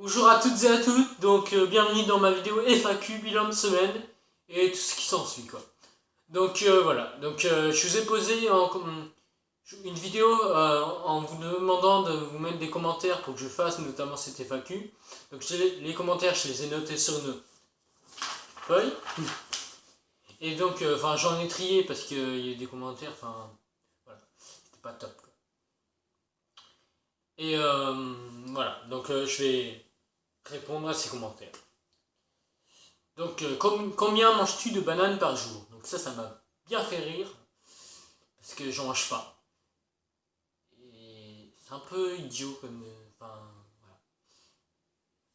Bonjour à toutes et à tous, donc bienvenue dans ma vidéo FAQ bilan de semaine et tout ce qui s'ensuit quoi. Donc voilà, je vous ai posé une vidéo en vous demandant de vous mettre des commentaires pour que je fasse notamment cette FAQ. Donc les commentaires je les ai notés sur une feuille. Et donc j'en ai trié parce qu'il y a des commentaires, voilà, c'était pas top quoi. Et voilà, donc je vais répondre à ces commentaires. Donc, combien manges-tu de bananes par jour? Donc ça m'a bien fait rire, parce que j'en mange pas. Et c'est un peu idiot comme... voilà.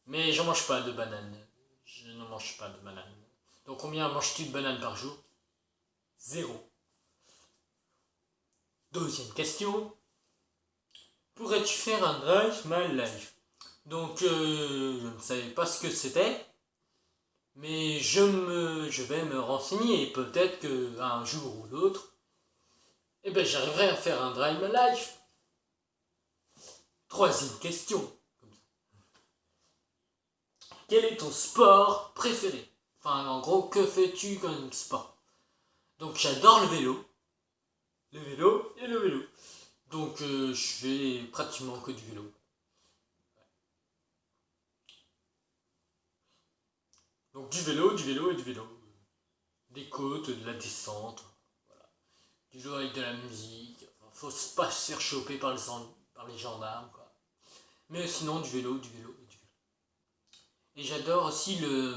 Mais j'en mange pas de bananes. Je ne mange pas de bananes. Donc combien manges-tu de bananes par jour? Zéro. Deuxième question. Pourrais-tu faire un drive my life? Donc je ne savais pas ce que c'était. Mais je vais me renseigner et peut-être qu'un jour ou l'autre, eh ben, j'arriverai à faire un Drive My Life. Troisième question. Quel est ton sport préféré? Enfin, en gros, que fais-tu comme sport? Donc, j'adore le vélo. Le vélo et le vélo. Donc, je fais pratiquement que du vélo. Donc, du vélo et du vélo. Des côtes, de la descente. Voilà. Du vélo avec de la musique. Enfin, faut pas se faire choper par les gendarmes, quoi. Mais sinon, du vélo, du vélo et du vélo. Et j'adore aussi le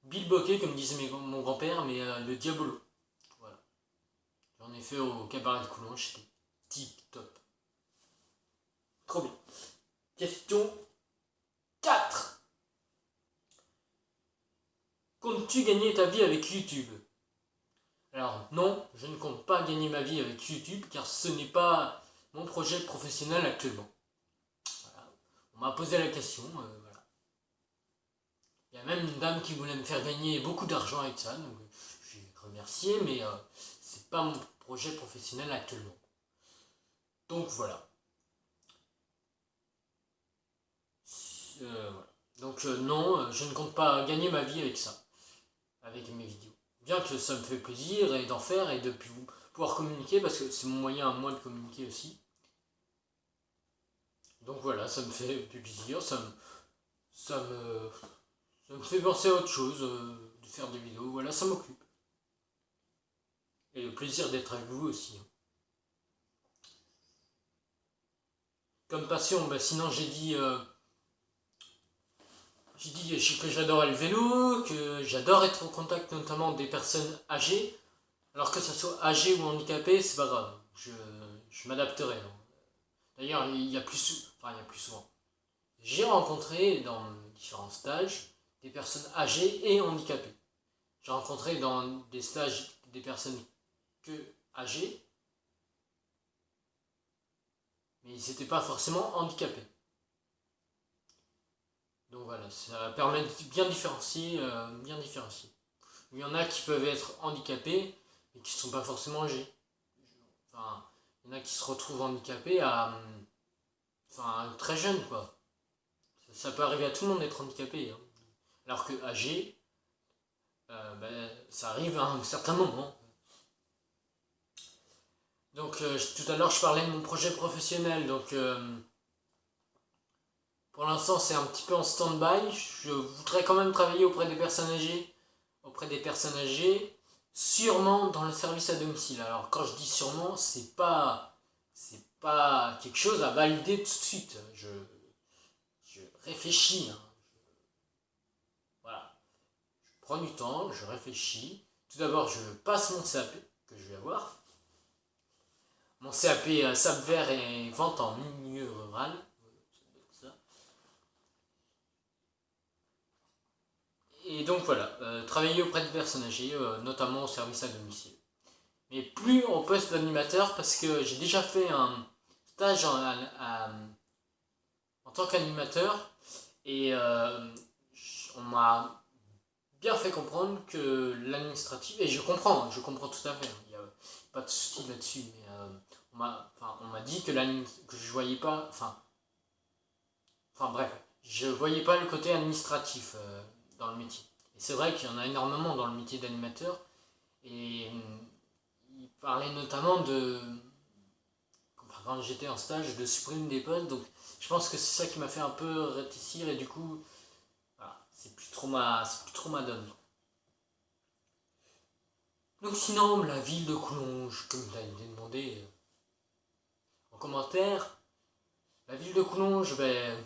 bilboquet, comme disait mon grand-père, mais le diabolo. Voilà. J'en ai fait au cabaret de Coulanges, c'était tip top. Trop bien. Question 4. Comptes-tu gagner ta vie avec YouTube? Alors non, je ne compte pas gagner ma vie avec YouTube car ce n'est pas mon projet professionnel actuellement. Voilà. On m'a posé la question, voilà. Il y a même une dame qui voulait me faire gagner beaucoup d'argent avec ça, donc je l'ai remercié, mais c'est pas mon projet professionnel actuellement. Donc voilà. Voilà. Donc non, je ne compte pas gagner ma vie avec ça, avec mes vidéos. Bien que ça me fait plaisir et d'en faire et de pouvoir communiquer, parce que c'est mon moyen à moi de communiquer aussi. Donc voilà, ça me fait plaisir, ça me, ça me fait penser à autre chose, de faire des vidéos, voilà, ça m'occupe. Et le plaisir d'être avec vous aussi. Comme passion, bah sinon j'ai dit que j'adorais le vélo, que j'adore être en contact notamment des personnes âgées. Alors que ça soit âgé ou handicapé, c'est pas grave. Je m'adapterai. Hein. D'ailleurs, il y a plus souvent. J'ai rencontré dans différents stages des personnes âgées et handicapées. J'ai rencontré dans des stages des personnes que âgées, mais ils n'étaient pas forcément handicapés. Donc voilà, ça permet de bien différencier, bien différencier. Il y en a qui peuvent être handicapés, mais qui ne sont pas forcément âgés. Enfin, il y en a qui se retrouvent handicapés très jeune quoi. Ça peut arriver à tout le monde d'être handicapé. Hein. Alors que âgé, ça arrive à un certain moment. Donc tout à l'heure je parlais de mon projet professionnel. Donc pour l'instant c'est un petit peu en stand-by. Je voudrais quand même travailler auprès des personnes âgées. Auprès des personnes âgées. Sûrement dans le service à domicile. Alors quand je dis sûrement, c'est pas quelque chose à valider tout de suite. Je réfléchis. Hein. Voilà. Je prends du temps, je réfléchis. Tout d'abord, je passe mon CAP que je vais avoir. Mon CAP sable vert et vente en milieu rural. Et donc voilà, travailler auprès de personnes âgées, notamment au service à domicile. Mais plus au poste d'animateur, parce que j'ai déjà fait un stage en tant qu'animateur et on m'a bien fait comprendre que l'administratif, et je comprends tout à fait, il n'y a pas de souci là-dessus, mais on m'a dit que je voyais pas, enfin bref, je voyais pas le côté administratif dans le métier. Et c'est vrai qu'il y en a énormément dans le métier d'animateur. Et il parlait notamment de, enfin, quand j'étais en stage, de supprimer des postes. Donc je pense que c'est ça qui m'a fait un peu réticir. Et du coup, voilà, c'est plus trop ma donne. Donc sinon, la ville de Coulonges, comme vous l'avez demandé en commentaire, la ville de Coulonges, ben,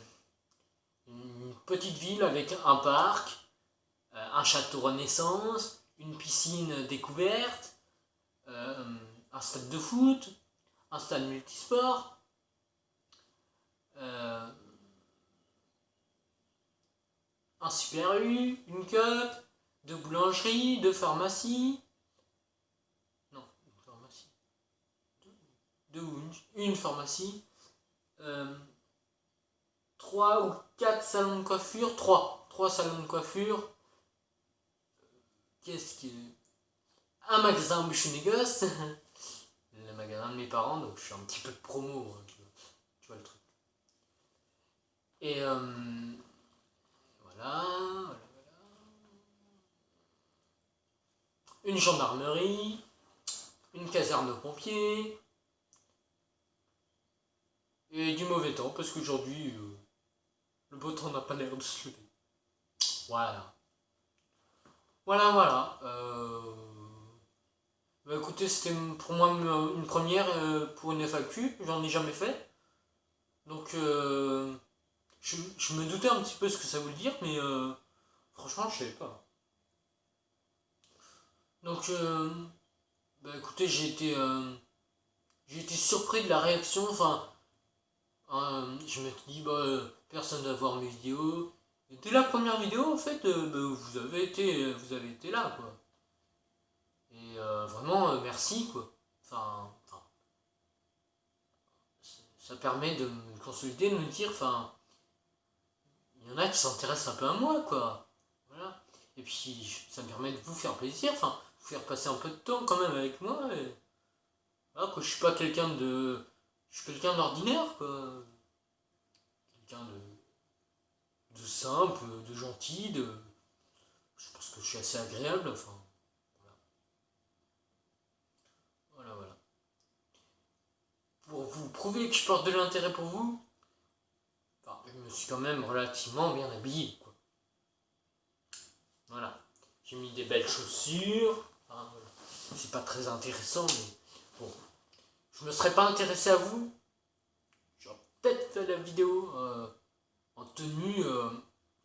une petite ville avec un parc, un château Renaissance, une piscine découverte, un stade de foot, un stade multisport, euh, un super U, une cup, deux boulangeries, deux pharmacies, non, une pharmacie, deux ou une pharmacie, euh, trois ou quatre salons de coiffure, trois salons de coiffure, qu'est-ce que... Un magasin bouche négoce, le magasin de mes parents, donc je fais un petit peu de promo, hein, tu vois le truc. Et voilà. Une gendarmerie, une caserne de pompiers, et du mauvais temps, parce qu'aujourd'hui, le beau temps n'a pas l'air de se lever. Voilà. Voilà. Bah écoutez, c'était pour moi une première pour une FAQ, j'en ai jamais fait. Donc je me doutais un petit peu ce que ça voulait dire, mais franchement je savais pas. Donc bah écoutez, j'ai été surpris de la réaction, enfin je me suis dit bah personne va voir mes vidéos. Et dès la première vidéo en fait bah, vous avez été là quoi. Et vraiment merci quoi. Enfin ça permet de me consolider, de me dire, enfin, il y en a qui s'intéressent un peu à moi, quoi. Voilà. Et puis, ça me permet de vous faire plaisir, enfin, vous faire passer un peu de temps quand même avec moi. Et, voilà, quoi, je suis pas quelqu'un de. Je suis quelqu'un d'ordinaire, quoi. Quelqu'un de simple, de gentil, de. Je pense que je suis assez agréable, enfin. Voilà. Pour vous prouver que je porte de l'intérêt pour vous, enfin, je me suis quand même relativement bien habillé, quoi. Voilà. J'ai mis des belles chaussures. Enfin, voilà. C'est pas très intéressant, mais bon. Je me serais pas intéressé à vous. J'aurais peut-être fait la vidéo en tenue.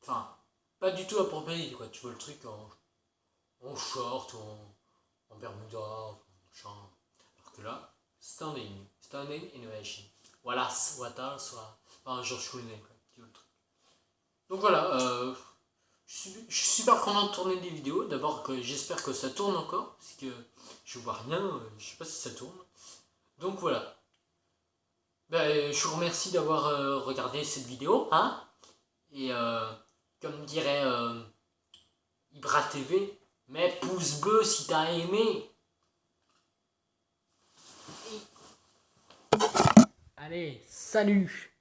Enfin, pas du tout appropriée, quoi. Tu vois le truc en short, en bermuda, en machin. Alors que là, standing innovation. Voilà, what soit. Enfin, George Clooney, quoi. Tu vois le truc. Donc voilà, je suis super content de tourner des vidéos. D'abord, j'espère que ça tourne encore, parce que je vois rien, je sais pas si ça tourne. Donc voilà. Ben, je vous remercie d'avoir regardé cette vidéo, hein. Et comme dirait Ibra TV, mets pouce bleu si t'as aimé. Allez, salut!